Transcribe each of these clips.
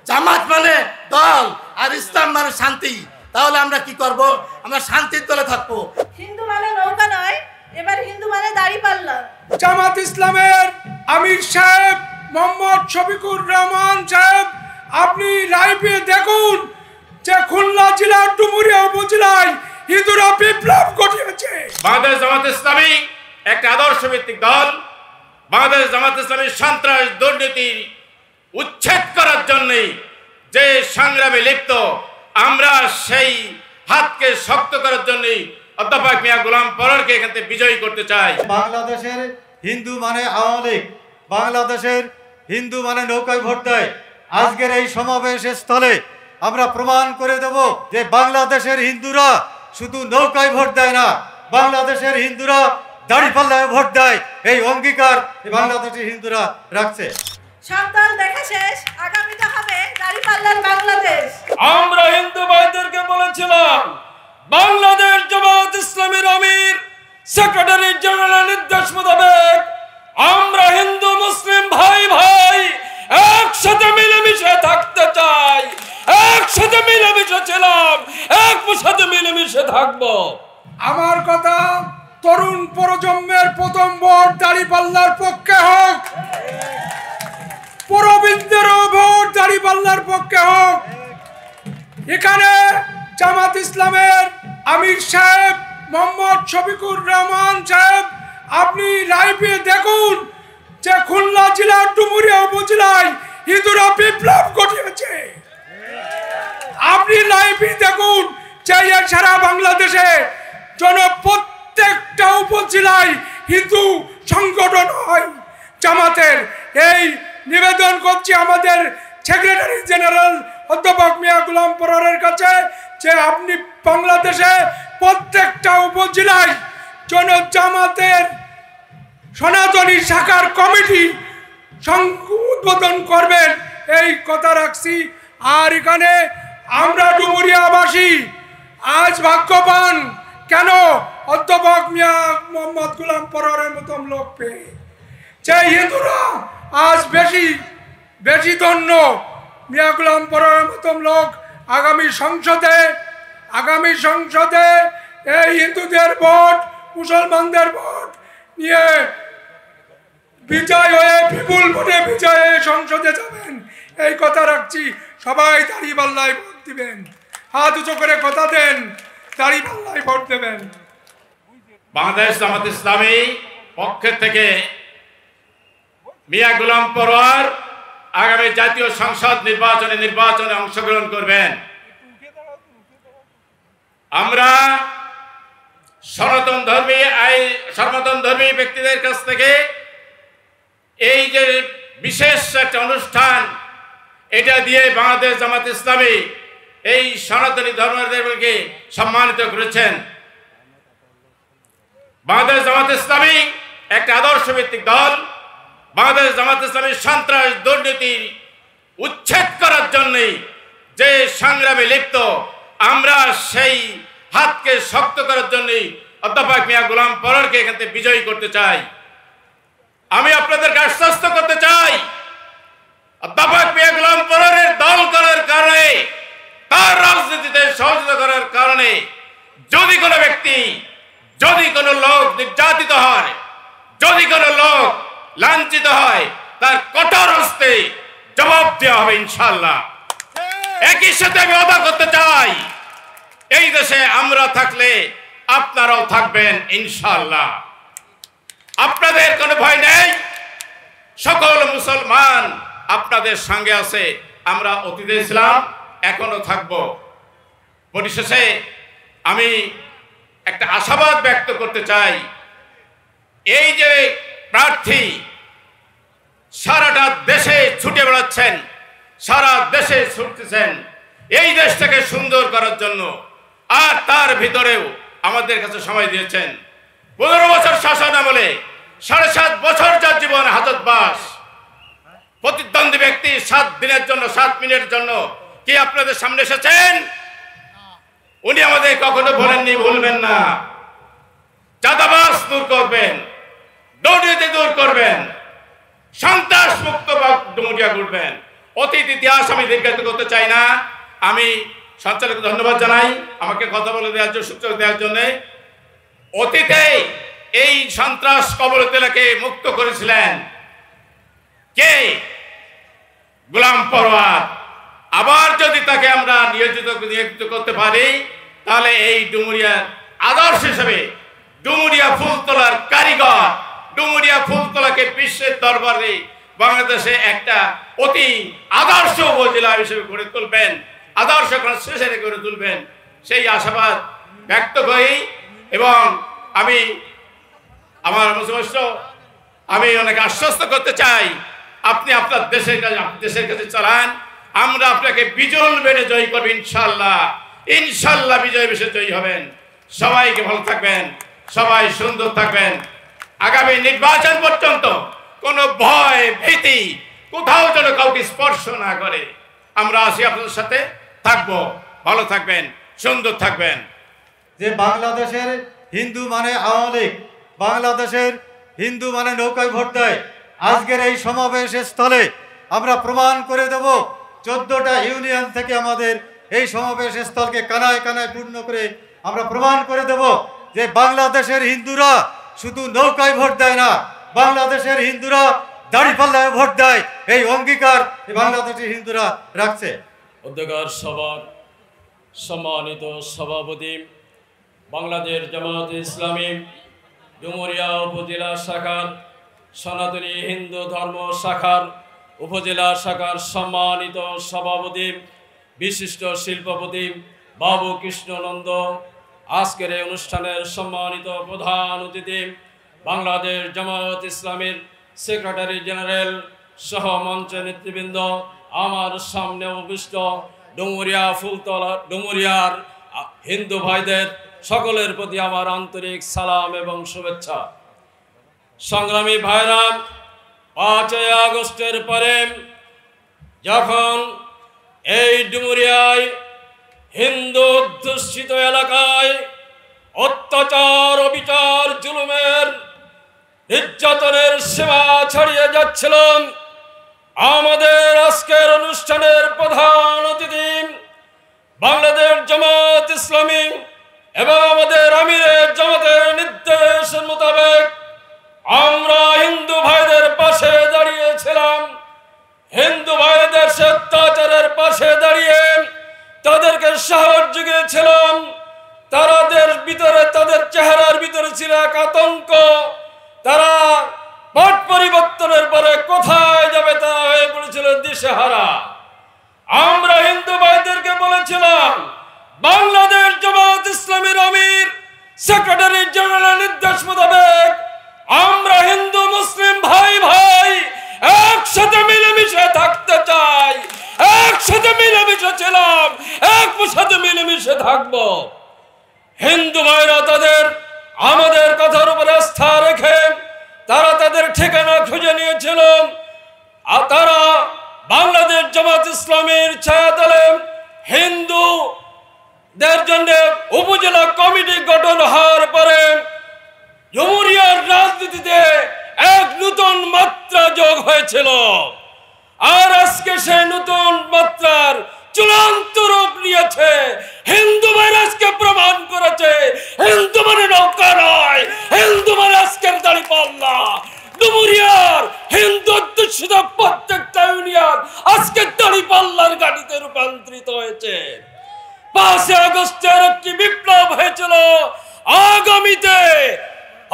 জামাত মানে দল আর ইসলাম মানে শান্তি। তাহলে আমরা কি করব? আমরা শান্তির দলে থাকবো। হিন্দু মানে নৌকা নয়, এবার হিন্দু মানে দাড়িপাল্লা। জামাত ইসলামের আমির সাহেব মোহাম্মদ শফিকুর রহমান সাহেব, আপনি লাইভে দেখুন যে খুলনা জেলার ডুমুরিয়া উপজেলায় হিন্দুরা বিপ্লব ঘটিয়েছে। বাংলাদেশ জামাত ইসলামী একটা আদর্শ ভিত্তিক দল। বাংলাদেশ জামাত ইসলামী সন্ত্রাস দুর্নীতি উচ্ছেদ করার জন্য যে সংগ্রামে লিপ্ত, আমরা সেই হাতকে শক্ত করার জন্য অধ্যাপক মিয়া গোলাম পররকে এখান থেকে বিজয়ী করতে চাই। বাংলাদেশের হিন্দু মানে আওয়ামী লীগ, বাংলাদেশের হিন্দু মানে নৌকায় ভোট দেয়। আজকের এই সমাবেশের স্থলে আমরা প্রমাণ করে দেব যে বাংলাদেশের হিন্দুরা শুধু নৌকায় ভোট দেয় না, বাংলাদেশের হিন্দুরা দাঁড়িপাল্লায় ভোট দেয়। এই অঙ্গীকার বাংলাদেশের হিন্দুরা রাখছে। সব দল দেখা শেষ, আগামীতে হবে দাড়িপাল্লার বাংলাদেশ। আমরা হিন্দু ভাইদেরকে বলেছিলাম, বাংলাদেশ জামাত ইসলামীর আমির সেক্রেটারি জেনারেল নির্দেশ মোতাবেক আমরা হিন্দু মুসলিম ভাই ভাই একসাথে মিলেমিশে থাকতে চাই। একসাথে মিলেমিশে ছিলাম, একসাথে মিলেমিশে থাকবো। আমার কথা, তরুণ প্রজন্মের প্রথম ভোট দাড়িপাল্লার পক্ষে হোক, প্রবীণদেরও ভোট দাড়িপাল্লার পক্ষে হোক। এখানে জামাত ইসলামের আমির সাহেব মোহাম্মদ শফিকুর রহমান সাহেব, আপনি লাইভে দেখুন যে খুলনা জেলার ডুমুরিয়া উপজেলায় হিন্দুরা বিপ্লব ঘটিয়েছে। আপনি লাইভে দেখুন যে সারা বাংলাদেশে প্রত্যেকটা উপজেলায় হিন্দু সংগঠন হয় জামাতের। এই নিবেদন করছি আমাদের সেক্রেটারি জেনারেল অধ্যাপক মিয়া গোলাম পররের কাছে যে আপনি বাংলাদেশে প্রত্যেকটা উপজেলায় জামাতের সনাতনী শাখার কমিটি উদ্বোধন করবেন, এই কথা রাখছি। আর এখানে আমরা ডুমুরিয়াবাসী আজ ভাগ্যবান, কেন? অধ্যাপক মিয়া মোহাম্মদ গোলাম পররের মতন লোক পেয়ে। যে হিন্দুরা আজ বেশি ধন্য, মিয়া গোলাম পররের মতন লোক আগামী সংসদে এই হিন্দুদের ভোট, মুসলমানদের ভোট নিয়ে বিজয় হয়ে, বিপুল ভোটে বিজয়ে সংসদে যাবেন, এই কথা রাখছি। সবাই দাড়িপাল্লায় ভোট দিবেন, হাত উঁচু করে কথা দেন, দাড়িপাল্লায় ভোট দেবেন। বাংলাদেশ জামাত ইসলামী পক্ষের থেকে মিয়া গোলাম পরর আগামী জাতীয় সংসদ নির্বাচনে অংশগ্রহণ করবেন। আমরা সনাতন ধর্মী ব্যক্তিদের কাছ থেকে এই যে বিশেষ একটা অনুষ্ঠান, এটা দিয়ে বাংলাদেশ জামাত ইসলামী এই সনাতনী ধর্মদেরকে সম্মানিত করেছেন। বাংলাদেশ জামাত ইসলামী একটা আদর্শ ভিত্তিক দল। বাংলাদেশ জামাত ইসলামী সন্ত্রাস দুর্নীতি উচ্ছেদ করার জন্য যে সংগ্রামে লিপ্ত, আমরা সেই হাতকে শক্ত করার জন্য অধ্যাপক মিয়া গোলাম পররকে এখান থেকে বিজয়ী করতে চাই। আমি আপনাদেরকে আশ্বস্ত করতে চাই, অধ্যাপক মিয়া গোলাম পররের দল করার কারণে, তার রাজনীতিতে সহযোগিতা করার কারণে যদি কোনো ব্যক্তি, যদি কোনো লোক নির্যাতিত হয়, যদি কোনো লোক লাঞ্ছিত হয়, তার কঠোর হস্তে জবাব দেওয়া হবে ইনশাআল্লাহ। একই সাথে আমি ওয়াদা করতে চাই, এই দেশে আমরা থাকলে আপনারাও থাকবেন ইনশাআল্লাহ। আপনাদের কোনো ভয় নেই, সকল মুসলমান আপনাদের সঙ্গে আছে। আমরা অতীতে ছিলাম, এখনো থাকব। পরিশেষে আমি একটা আশাবাদ ব্যক্ত করতে চাই, এই যে প্রার্থী সারাটা দেশে ছুটে বেড়াচ্ছেন, সারা দেশে ছুটতেছেন এই দেশটাকে সুন্দর করার জন্য, আর তার ভিতরেও আমাদের কাছে সময় দিয়েছেন। 15 বছর শাসন আমলে 7.5 বছর যার জীবন হাজতবাস, প্রতিদ্বন্দ্বী ব্যক্তি 7 দিনের জন্য, 7 মিনিটের জন্য কি আপনাদের সামনে এসেছেন? উনি আমাদের কখনো বলেননি ভুলবেন না, চাঁদাবাজ দূর করবেন, দুর্নীতি দূর করবেন, সন্ত্রাস মুক্ত ডুমুরিয়া করবেন। অতীত ইতিহাস আমি দীর্ঘায়িত করতে চাই না। আমি সঞ্চালক ধন্যবাদ জানাই আমাকে কথা বলে দেওয়ার জন্য, সুযোগ দেওয়ার জন্য। অতীতে এই সন্ত্রাস কবলিত এলাকাকে মুক্ত করেছিলেন কে? গোলাম পরোয়ার। আবার যদি তাকে আমরা নিয়োজিত করতে পারি তাহলে এই ডুমুরিয়ার আদর্শ হিসেবে ডুমুরিয়া ফুলতলার কারিগর, ডুমুরিয়া ফুলতলাকে বিশ্বের দরবারে বাংলাদেশে একটা অতি আদর্শ উপজেলা হিসেবে গড়ে তুলবেন, আদর্শ কনস্টিটিউশনে গড়ে তুলবেন, সেই আশাবাদ ব্যক্ত করি। এবং আমি আমার আমি অনেক আশ্বস্ত করতে চাই, আপনি আপনার দেশের কাছে চালান, আমরা আপনাকে বিজল বেড়ে জয়ী করবো ইনশাল্লাহ। ইনশাল্লাহ বিজয় বেশে জয়ী হবেন। সবাইকে ভালো থাকবেন, সবাই সুন্দর থাকবেন। আগামী নির্বাচন পর্যন্ত কোনো ভয় ভীতি কোথাও যেন কাউকে স্পর্শ না করে। আমরা আসি আপনাদের সাথে থাকবো। ভালো থাকবেন, সুন্দর থাকবেন। যে বাংলাদেশের হিন্দু মানে আওয়ামী লীগ, বাংলাদেশের হিন্দু মানে নৌকায় ভোট দেয়, আজকের এই সমাবেশ স্থলে আমরা প্রমাণ করে দেব 14টা ইউনিয়ন থেকে আমাদের এই সমাবেশ স্থলকে কানায় কানায় পূর্ণ করে আমরা প্রমাণ করে দেব যে বাংলাদেশের হিন্দুরা শুধু নৌকায় ভোট দেয় না, বাংলাদেশের হিন্দুরা দাঁড়িপাল্লায় ভোট দেয়। এই অঙ্গীকার বাংলাদেশের হিন্দুরা রাখছে। অধ্যক্ষর সভার সম্মানিত সভাপতি, বাংলাদেশ জামাত ইসলামী ডুমুরিয়া উপজেলা শাখার সনাতনী হিন্দু ধর্ম শাখার উপজেলা শাখার সম্মানিত সভাপতি, বিশিষ্ট শিল্পপতি বাবু কৃষ্ণনন্দ, আজকের এই অনুষ্ঠানের সম্মানিত প্রধান অতিথি বাংলাদেশ জামাত ইসলামীর সেক্রেটারি জেনারেল সহ মঞ্চের নেতৃবৃন্দ, আমার সামনে উপবিষ্ট ডুমুরিয়া ফুলতলা ডুমুরিয়ার হিন্দু ভাইদের সকলের প্রতি আমার আন্তরিক সালাম এবং শুভেচ্ছা। সংগ্রামী ভাইরা, 5ই আগস্টের পরে যখন এই ডুমুরিয়ায় হিন্দু অধ্যুষিত এলাকায় অত্যাচার, অবিচার, জুলুমের, নির্যাতনের সীমা ছড়িয়ে যাচ্ছিল, আমাদের আজকের অনুষ্ঠানের প্রধান অতিথি বাংলাদেশ জামাত ইসলামী এবং আমাদের আমিরের জামাতের নির্দেশের মোতাবেক আমরা হিন্দু ভাইদের পাশে দাঁড়িয়েছিলাম। হিন্দু ভাইদের অত্যাচারের পাশে দাঁড়িয়ে তাদেরকে সাহস জুগিয়েছিলাম। তাদের ভিতরে, তাদের চেহারার ভিতরে ছিল এক আতঙ্ক। তারা পট পরিবর্তনের পরে কোথায় যাবে তারা হয়ে পড়েছিল দিশেহারা। আমরা হিন্দু ভাইদেরকে বলেছিলাম, বাংলাদেশ জামাত ইসলামীর আমির সেক্রেটারি জেনারেল নির্দেশ মোতাবেক আমরা হিন্দু মুসলিম ভাই ভাই একসাথে মিলেমিশে থাকতে চাই, একসাথে মিলেমিশে ছিলাম, একসাথে মিলেমিশে থাকবো। হিন্দু ভাইরা তাদের আমাদের কথার উপর আস্থা রেখে তারা তাদের ঠিকানা খুঁজে নিয়েছিল। আর তারা বাংলাদেশ জামাত ইসলামীর ছায়াতলে হিন্দুদের জন্য উপজেলা কমিটি গঠন হওয়ার পরে ডুমুরিয়ার রাজনীতিতে এক নতুন মাত্রা যোগ হয়েছিল। আর আজকে সেই নতুন মাত্রার চূড়ান্ত রূপ নিয়েছে। হিন্দু ভাইরা আজকে প্রমাণ করেছে হিন্দু মানে নৌকা নয়, হিন্দু মানে আজকের দাঁড়িপাল্লা। ডুমুরিয়ার হিন্দু অধ্যুষিত প্রত্যেকটা ইউনিয়ন আজকে দাঁড়িপাল্লার গাড়িতে রূপান্তরিত হয়েছে। 5 আগস্টের একটি বিপ্লব হয়েছিল। আগামীতে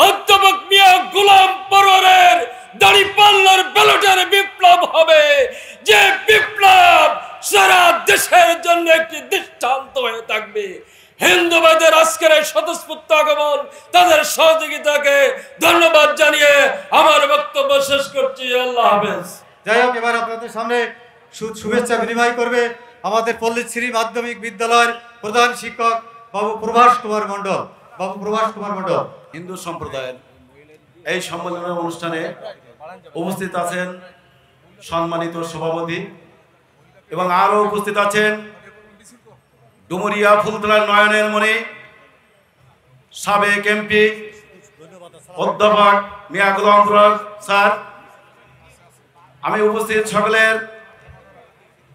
অধ্যাপক মিয়া গোলাম পরোয়ারের দাঁড়িপাল্লার ব্যালটের বিপ্লব হবে, যে বিপ্লব সারা দেশের জন্য একটি দৃষ্টান্ত হয়ে থাকবে। হিন্দুবাদের আজকের এই স্বতঃস্ফূর্ত আগমন, তাদের সহযোগিতাকে ধন্যবাদ জানিয়ে আমার বক্তব্য শেষ করছি। আল্লাহ হাফেজ। যাই হোক, এবার আপনাদের সামনে শুভেচ্ছা বিনিময় করবে আমাদের পল্লীশ্রী মাধ্যমিক বিদ্যালয়ের প্রধান শিক্ষক বাবু প্রভাস কুমার মণ্ডল। বাবু প্রভাস কুমার মণ্ডল। হিন্দু সম্প্রদায়ের এই সম্মেলনের অনুষ্ঠানে উপস্থিত আছেন সম্মানিত সভাপতি এবং আরো উপস্থিত আছেন ডুমুরিয়া ফুলতলার নয়নের মণি সাবেক এমপি অধ্যাপক মিয়া গোলাম পরোয়ার স্যার। আমি উপস্থিত সকলের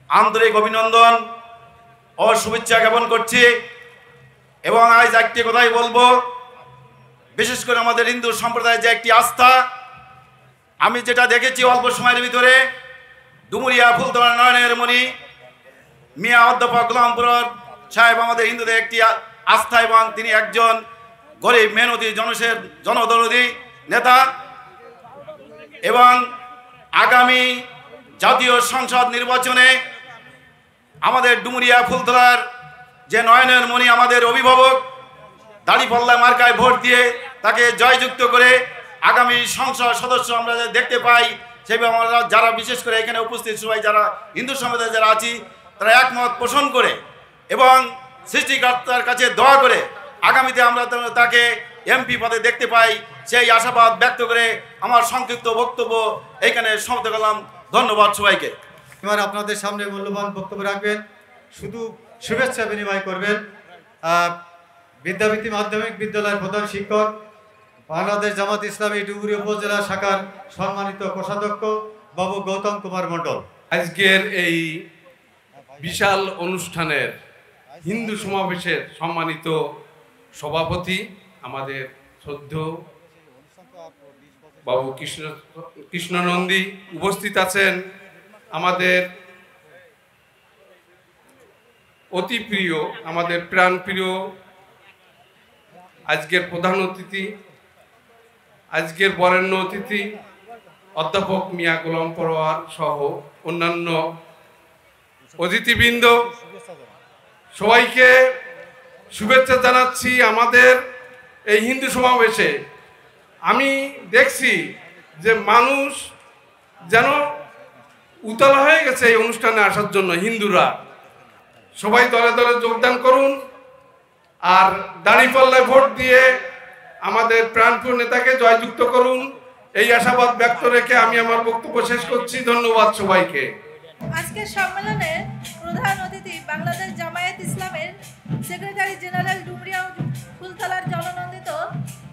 আন্তরিক অভিনন্দন ও শুভেচ্ছা জ্ঞাপন করছি। এবং আজ একটি কথাই বলবো, বিশেষ করে আমাদের হিন্দু সম্প্রদায়ের যে একটি আস্থা, আমি যেটা দেখেছি অল্প সময়ের ভিতরে, ডুমুরিয়া ফুলতলা নয়নের মণি মিয়া অধ্যাপক গোলাম পরোয়ার সাহেব আমাদের হিন্দুদের একটি আস্থা, এবং তিনি একজন গরিব মেহনতি জনদরদী নেতা। এবং আগামী জাতীয় সংসদ নির্বাচনে আমাদের ডুমুরিয়া ফুলতলার যে নয়নের মণি আমাদের অভিভাবক, দাড়িপাল্লা মার্কায় ভোট দিয়ে তাকে জয়যুক্ত করে আগামী সংসদ সদস্য আমরা দেখতে পাই, সেভাবে আমরা যারা বিশেষ করে এখানে উপস্থিত সবাই যারা হিন্দু সম্প্রদায় যারা আছি তারা একমত পোষণ করে এবং সৃষ্টিকর্তার কাছে দোয়া করে আগামীতে আমরা তাকে এমপি পদে দেখতে পাই, সেই আশাবাদ ব্যক্ত করে আমার সংক্ষিপ্ত বক্তব্য এইখানে সমাপ্ত করলাম। ধন্যবাদ সবাইকে। এবার আপনাদের সামনে মূল্যবান বক্তব্য রাখবেন, শুধু শুভেচ্ছা বিনিময় করবেন বিদ্যাপীঠি মাধ্যমিক বিদ্যালয়ের প্রধান শিক্ষক, বাংলাদেশ জামাত ইসলামী ডুমুরি উপজেলা শাখার সম্মানিত কোষাধ্যক্ষ বাবু গৌতম কুমার মণ্ডল। আজকের এই বিশাল অনুষ্ঠানের হিন্দু সমাবেশের সম্মানিত সভাপতি আমাদের শ্রদ্ধেয় বাবু কৃষ্ণনন্দী, উপস্থিত আছেন আমাদের অতি প্রিয়, আমাদের প্রাণ প্রিয় আজকের প্রধান অতিথি, আজকের বরেণ্য অতিথি অধ্যাপক মিয়া গোলাম পরোয়ার সহ অন্যান্য অতিথিবৃন্দ, সবাইকে শুভেচ্ছা জানাচ্ছি আমাদের এই হিন্দু সমাবেশে। আমি দেখছি যে মানুষ যেন উতলা হয়ে গেছে এই অনুষ্ঠানে আসার জন্য। হিন্দুরা সবাই দলে দলে যোগদান করুন আর দাঁড়িপাল্লায় ভোট দিয়ে আমাদের প্রাণপ্রিয় নেতাকে জয়যুক্ত করুন, এই আশাবাদ ব্যক্ত রেখে আমি আমার বক্তব্য শেষ করছি। ধন্যবাদ সবাইকে। আজকের সম্মেলনে প্রধান অতিথি বাংলাদেশ জামায়াত ইসলামের সেক্রেটারি জেনারেল ডুমুরিয়া ফুলতলার জননন্দিত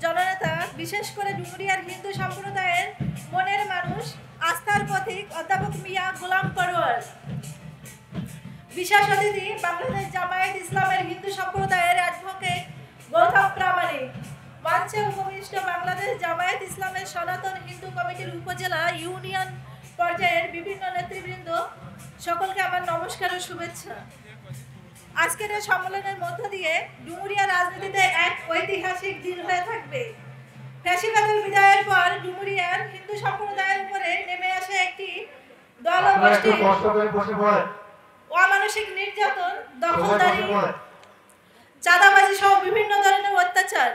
জননেতা, বিশেষ করে ডুমুরিয়ার হিন্দু সম্প্রদায়ের মনের মানুষ, আস্থার প্রতীক অধ্যাপক মিয়া গোলাম পরোয়ার। বিশেষ অতিথি বাংলাদেশ জামায়াত ইসলামের হিন্দু সম্প্রদায়ের অ্যাডভোকেট গৌতম প্রামাণিক। মঞ্চে উপবিষ্ট বাংলাদেশ জামায়াত ইসলামের সনাতন হিন্দু কমিটির উপজেলা ইউনিয়ন পর্যায়ের বিভিন্ন নেতৃবৃন্দ, সকলকে আমার নমস্কার ও শুভেচ্ছা। আজকের এই সম্মেলনের মধ্য দিয়ে ডুমুরিয়া রাজনীতিতে এক ঐতিহাসিক দিন হয়ে থাকবে। ফ্যাসিবাদের বিদায়ের পর ডুমুরিয়ার হিন্দু সম্প্রদায়ের উপরে নেমে আসে একটি দলগোষ্ঠী অমানসিক নির্যাতন, দখলদারি, চাঁদাবাজি সহ বিভিন্ন ধরনের অত্যাচার।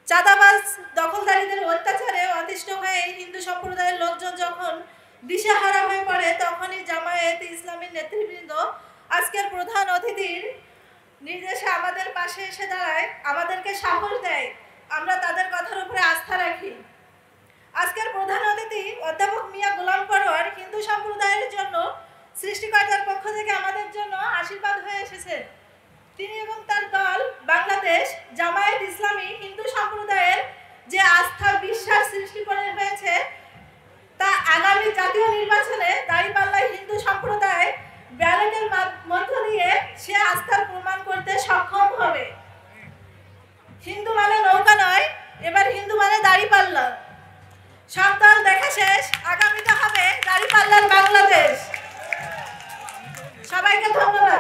চাঁদাবাজ দখলদারীদের অত্যাচারে অতিষ্ঠ হয়ে হিন্দু সম্প্রদায়ের লোকজন যখন দিশেহারা হয়ে পড়ে, তখনই জামায়াত ইসলামীর নেতৃবৃন্দ আজকের প্রধান অতিথির নির্দেশে আমাদের পাশে এসে দাঁড়ায়, আমাদেরকে সাহস দেয়, আমরা তাদের কথার উপরে আস্থা রাখি। আজকের প্রধান অতিথি অধ্যাপক মিয়া গোলাম পরোয়ার হিন্দু সম্প্রদায়ের জন্য সৃষ্টিকর্তার পক্ষ থেকে আমাদের জন্য আশীর্বাদ হয়ে এসেছেন। তিনি এবং তার দল বাংলাদেশ জামায়াত ইসলামী হিন্দু সম্প্রদায়ের যে আস্থা বিশ্বাস সৃষ্টি করে হয়েছে, তা আগামী জাতীয় নির্বাচনে দাঁড়িপাল্লায় হিন্দু সম্প্রদায় ব্যালটের মধ্য দিয়ে সে আস্থার প্রমাণ করতে সক্ষম হবে। হিন্দু মানে নৌকা নয়, এবার হিন্দু মানে দাঁড়িপাল্লা। সব দল দেখা শেষ, আগামীতে হবে দাঁড়িপাল্লার বাংলাদেশ। সবাইকে ধন্যবাদ।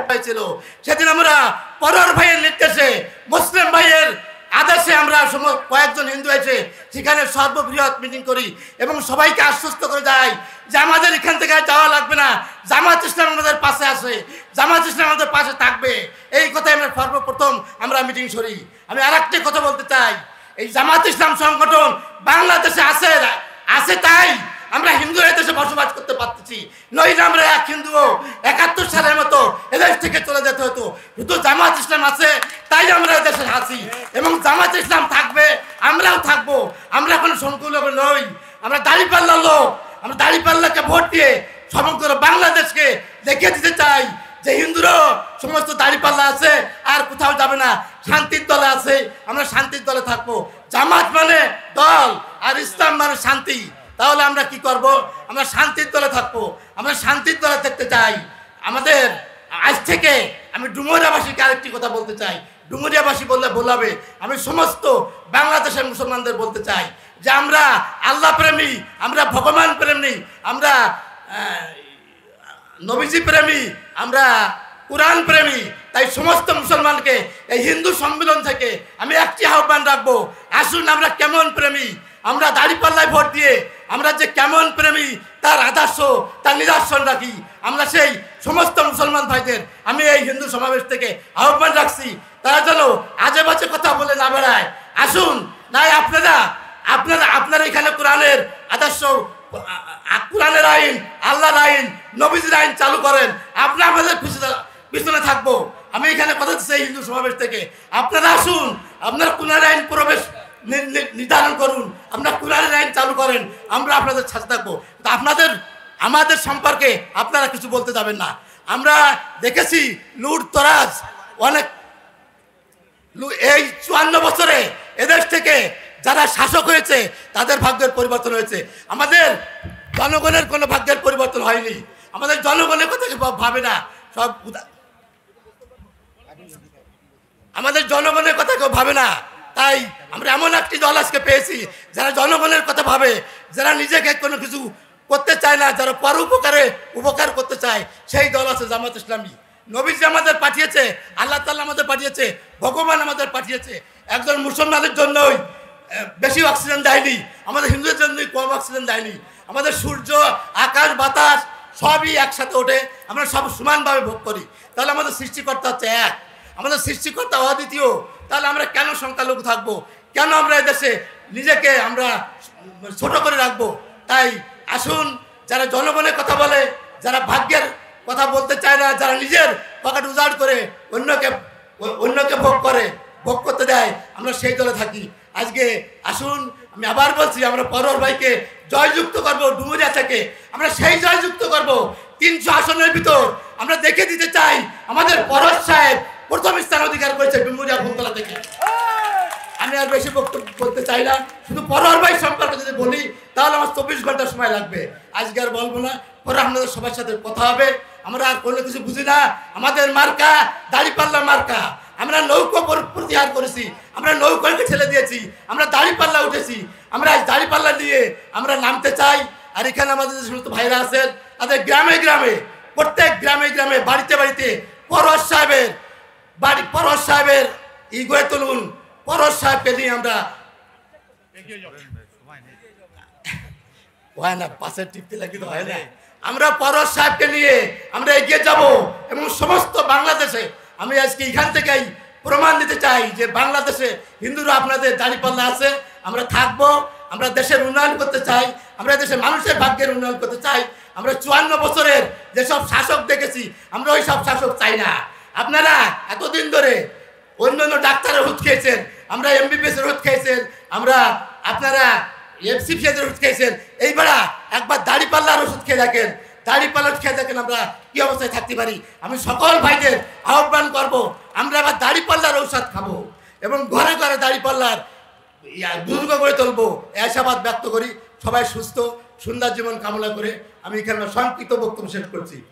সেদিন আমরা পরোয়ার ভাইয়ের নির্দেশে, মুসলিম ভাইয়ের আদেশে আমরা কয়েকজন হিন্দু এসে সেখানে সর্ববৃহৎ মিটিং করি এবং সবাইকে আশ্বস্ত করে যাই যে আমাদের এখান থেকে যাওয়া লাগবে না, জামাত ইসলাম আমাদের পাশে আসে, জামাত ইসলাম আমাদের পাশে থাকবে। এই কথাই আমরা সর্বপ্রথম আমরা মিটিং করি। আমি আর একটি কথা বলতে চাই, এই জামাত ইসলাম সংগঠন বাংলাদেশে আছে তাই আমরা হিন্দুরা দেশে বসবাস করতে পারতেছি, নইলে আমরা এক হিন্দু 71 সালের মতো এদেশ থেকে চলে যেতে হতো। শুধু জামাত ইসলাম আছে তাই আমরা দেশে আছি এবং জামাত ইসলাম থাকবে, আমরাও থাকবো। আমরা কোনো সংখ্যালঘু নই, আমরা দাঁড়িপাল্লার লোক। আমরা দাঁড়িপাল্লাকে ভোট দিয়ে সমগ্র বাংলাদেশকে দেখিয়ে দিতে চাই যে হিন্দুরা সমস্ত দাঁড়িপাল্লা আছে, আর কোথাও যাবে না, শান্তির দলে আছে, আমরা শান্তির দলে থাকবো। জামাত মানে দল আর ইসলাম মানে শান্তি। তাহলে আমরা কি করব? আমরা শান্তির দলে থাকবো, আমরা শান্তির দলে থাকতে চাই। আমাদের আজ থেকে আমি ডুমুরিয়াবাসীকে আরেকটি কথা বলতে চাই। ডুমুরিয়াবাসী বললে বলাবে, আমি সমস্ত বাংলাদেশের মুসলমানদের বলতে চাই যে আমরা আল্লাহ প্রেমী, আমরা ভগবান প্রেমী, আমরা নবীজি প্রেমী, আমরা কোরআন প্রেমী। তাই সমস্ত মুসলমানকে এই হিন্দু সম্মেলন থেকে আমি একটি আহ্বান রাখবো, আসুন আমরা কেমন প্রেমী, আমরা দাঁড়িপাল্লায় ভোট দিয়ে আমরা যে কেমন প্রেমী তার আদর্শ, তার নিদর্শন রাখি। আমরা সেই সমস্ত মুসলমান ভাইদের আমি এই হিন্দু সমাবেশ থেকে আহ্বান রাখছি, তারা যেন আজে বাজে কথা বলে না বেড়ায়। আসুন, নাই আপনারা এখানে কোরআনের আদর্শ, কোরআনের আইন, আল্লাহর আইন, নবীজির আইন চালু করেন, আমরা আমাদের পিছনে থাকবো। আমি এখানে কথা দিচ্ছি হিন্দু সমাবেশ থেকে, আপনারা আসুন, আপনারা কোরআনের আইন প্রবেশ নির্ধারণ করুন, আপনারা কোরআনের আইন চালু করেন, আমরা আপনাদের সাথে থাকবো। তা আমাদের সম্পর্কে আপনারা কিছু বলতে যাবেন না। আমরা দেখেছি লুটতরাজ অনেক, এই 54 বছরে এদেশ থেকে যারা শাসক হয়েছে তাদের ভাগ্যের পরিবর্তন হয়েছে, আমাদের জনগণের কোনো ভাগ্যের পরিবর্তন হয়নি। আমাদের জনগণের কথা ভাবে না, সব আমাদের জনগণের কথা কেউ ভাবে না। তাই আমরা এমন একটি দল আজকে পেয়েছি যারা জনগণের কথা ভাবে, যারা নিজেকে কোনো কিছু করতে চায় না, যারা পর উপকার করতে চায়, সেই দল আছে জামাত ইসলামী। নবীজি আমাদের পাঠিয়েছে, আল্লাহ তাআলা আমাদের পাঠিয়েছে, ভগবান আমাদের পাঠিয়েছে। একজন মুসলমানের জন্যই বেশি অক্সিজেন দেয়নি, আমাদের হিন্দুদের জন্যই কম অক্সিজেন দেয়নি। আমাদের সূর্য, আকাশ, বাতাস সবই একসাথে ওঠে, আমরা সব সমানভাবে ভোগ করি। তাহলে আমাদের সৃষ্টিকর্তা হচ্ছে এক, আমাদের সৃষ্টিকর্তা অদ্বিতীয়। তাহলে আমরা কেন সংখ্যালঘু থাকবো? কেন আমরা এদেশে নিজেকে আমরা ছোট করে রাখবো? তাই আসুন, যারা জনগণের কথা বলে, যারা ভাগ্যের কথা বলতে চায় না, যারা নিজের পকেট উজাড় করে অন্যকে ভোগ করতে দেয়, আমরা সেই দলে থাকি। আজকে আসুন, আমি আবার বলছি, আমরা পরোয়ার ভাইকে জয়যুক্ত করবো ডুমুরিয়া থেকে, আমরা সেই জয়যুক্ত করবো। 300 আসনের ভিতর আমরা দেখে দিতে চাই আমাদের পরশ সাহেব প্রথম স্থান অধিকার করেছে ডুমুরিয়া ফুলতলা থেকে। আমি আর বেশি বক্তব্য বলতে চাই না, শুধু পরোয়ার ভাই সম্পর্কে যদি বলি তাহলে আমার 24 ঘন্টা সময় লাগবে। আজকে আর বলবো না, পরে আপনাদের সবার সাথে কথা হবে। আমরা আর কোনো কিছু বুঝি না, আমাদের মার্কা দাঁড়িপাল্লা মার্কা। আমরা নৌকো প্রত্যাহার করেছি, আমরা নৌকোকে ছেড়ে দিয়েছি, আমরা দাঁড়িপাল্লা উঠেছি। আমরা আজ দাঁড়িপাল্লা দিয়ে আমরা নামতে চাই। আর এখানে আমাদের যে সমস্ত ভাইরা আছেন, তাদের গ্রামে গ্রামে, প্রত্যেক গ্রামে গ্রামে, বাড়িতে বাড়িতে পরশ সাহেবের গড়ে তুলুন। পরশ সাহেবকে নিয়ে আমরা হয় না, পাশের টিপতে লাগি তো হয় না, আমরা পরশ সাহেবকে নিয়ে আমরা এগিয়ে যাব। এবং সমস্ত বাংলাদেশে আমি আজকে এখান থেকেই প্রমাণ দিতে চাই যে বাংলাদেশে হিন্দুরা আপনাদের দাঁড়িপাল্লা আছে, আমরা থাকবো। আমরা দেশের উন্নয়ন করতে চাই, আমরা দেশের মানুষের ভাগ্যের উন্নয়ন করতে চাই। আমরা 54 বছরের যেসব শাসক দেখেছি, আমরা ওই সব শাসক চাই না। আপনারা এতদিন ধরে অন্যান্য ডাক্তারের ওষুধ খেয়েছেন, আমরা MBBS এর ওষুধ খেয়েছেন, আপনারা FCPS এর ওষুধ খেয়েছেন। এইবার একবার দাঁড়িপাল্লার ওষুধ খেয়ে দেখেন, দাঁড়িপাল্লার খেয়ে দেখেন আমরা কি অবস্থায় থাকতে পারি। আমি সকল ভাইদের আহ্বান করব, আমরা আবার দাঁড়িপাল্লার ঔষধ খাবো এবং ঘরে ঘরে দাঁড়িপাল্লার দুর্গ করে তুলবো, আশাবাদ ব্যক্ত করি। সবাই সুস্থ সুন্দর জীবন কামনা করে আমি এখানে সংক্ষিপ্ত বক্তব্য শেষ করছি।